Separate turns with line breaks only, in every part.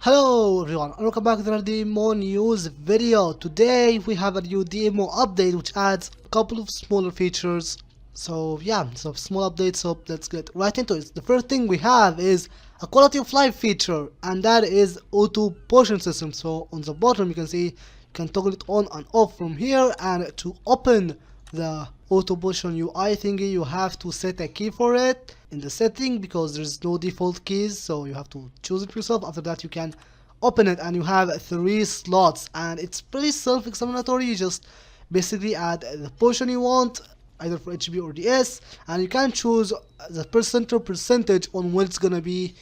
Hello everyone and welcome back to the DMO news video. Today we have a new DMO update which adds a couple of smaller features. So yeah, so small updates, so let's get right into it. The first thing we have is a quality of life feature, and that is auto potion system. So on the bottom you can see you can toggle it on and off from here, and to open the auto potion UI thingy you have to set a key for it in the setting because there's no default keys, so you have to choose it yourself. After that you can open it and you have 3 slots, and it's pretty self-explanatory. You just basically add the potion you want either for HB or DS, and you can choose the percentage on when it's gonna be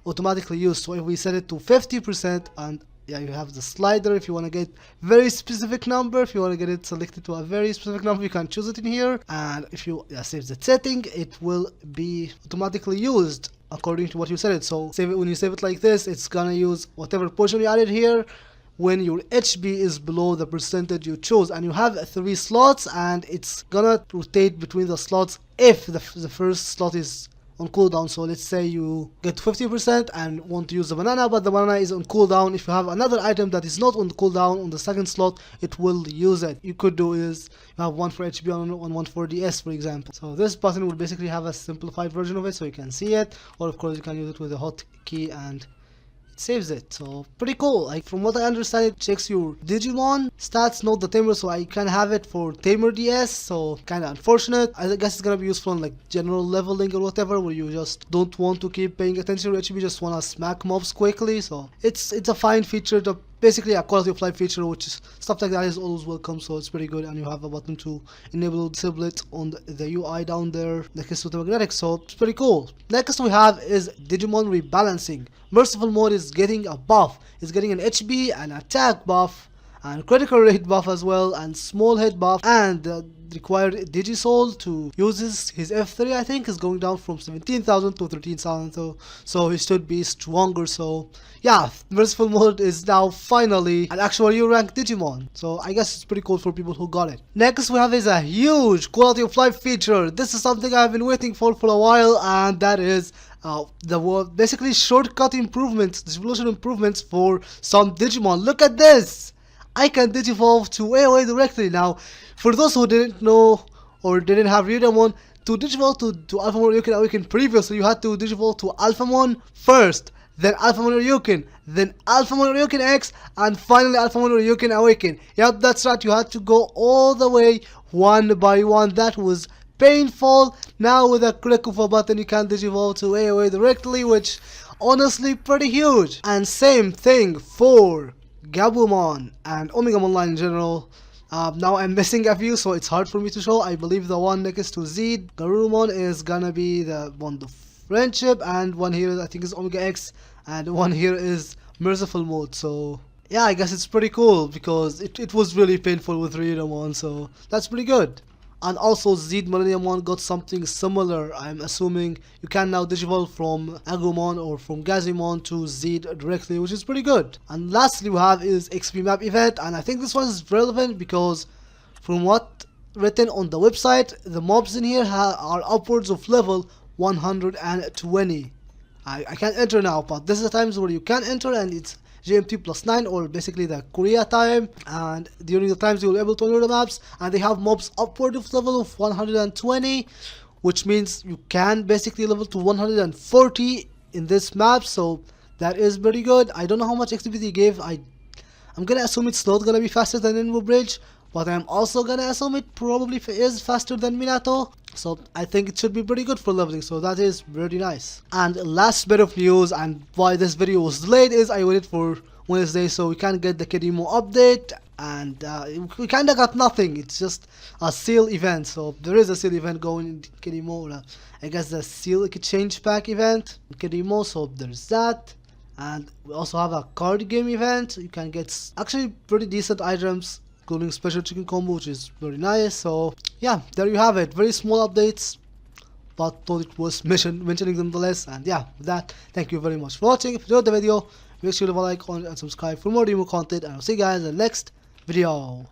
automatically used. So if we set it to 50%, and yeah, you have the slider. If you want to get very specific number, if you want to get it selected to a very specific number, you can choose it in here. And if you save the setting, it will be automatically used according to what you set it. So save it, when you save it like this, it's gonna use whatever potion you added here when your HB is below the percentage you chose. And you have 3 slots, and it's gonna rotate between the slots if the first slot is on cooldown. So let's say you get 50% and want to use the banana, but the banana is on cooldown. If you have another item that is not on cooldown on the second slot, it will use it. You could do is you have one for HB and one for DS, for example. So this button will basically have a simplified version of it so you can see it, or of course you can use it with a hotkey and saves it. So pretty cool. Like, from what I understand, it checks your Digimon stats, not the tamer, so I can have it for tamer DS. So kind of unfortunate. I guess it's gonna be useful in like general leveling or whatever, where you just don't want to keep paying attention to HB, just wanna smack mobs quickly. So it's a fine feature, basically a quality of life feature, which is stuff like that is always welcome. So it's pretty good, and you have a button to enable or disable it on the UI down there next to the magnetic. So it's pretty cool. Next we have is Digimon rebalancing. Merciful mode is getting a buff. It's getting an HB, an attack buff, and critical rate buff as well, and small hit buff, and required Digisoul to use his F3 I think is going down from 17,000 to 13,000, so he should be stronger. So yeah, Merciful mode is now finally an actual U rank Digimon, so I guess it's pretty cool for people who got it. Next we have is a huge quality of life feature. This is something I've been waiting for a while, and that is basically shortcut improvements, distribution improvements for some Digimon. Look at this! I can digivolve to AOA directly. Now, for those who didn't know or didn't have Digimon, to digivolve to Alphamon Ryukin Awaken previously, you had to digivolve to Alphamon first, then Alphamon Ryukin, then Alphamon Ryukin X, and finally Alphamon Ryukin Awaken. Yep, that's right, you had to go all the way one by one. That was painful. Now with a click of a button you can digivolve to AOA directly, which honestly pretty huge. And same thing for Gabumon and Omega Online in general. Now I'm missing a few, so it's hard for me to show. I believe the one next to Z, Garurumon, is gonna be the one of friendship, and one here I think is Omega X, and one here is Merciful mode. So yeah, I guess it's pretty cool because it was really painful with Ryudomon, so that's pretty good. And also Z Millennium 1 got something similar. I'm assuming you can now digivolve from Agumon or from Gazimon to Z directly, which is pretty good. And lastly we have is XP map event, and I think this one is relevant because from what written on the website, the mobs in here are upwards of level 120. I can't enter now, but this is the times where you can enter, and it's GMT +9, or basically the Korea time, and during the times you'll be able to enter the maps, and they have mobs upward of level of 120, which means you can basically level to 140 in this map. So that is very good. I don't know how much XP they gave. I'm gonna assume it's not gonna be faster than Rainbow Bridge, but I'm also gonna assume it probably is faster than Minato. So I think it should be pretty good for leveling, so that is really nice. And last bit of news, and why this video was delayed, is I waited for Wednesday so we can get the KDMO update, and we kinda got nothing. It's just a seal event. So there is a seal event going in KDMO, I guess the seal exchange pack event in KDMO, so there's that. And we also have a card game event. You can get actually pretty decent items, including special chicken combo, which is very nice. So yeah, there you have it. Very small updates, but thought it was mentioning nonetheless. And yeah, with that, thank you very much for watching. If you enjoyed the video, make sure to leave a like on and subscribe for more demo content, and I'll see you guys in the next video.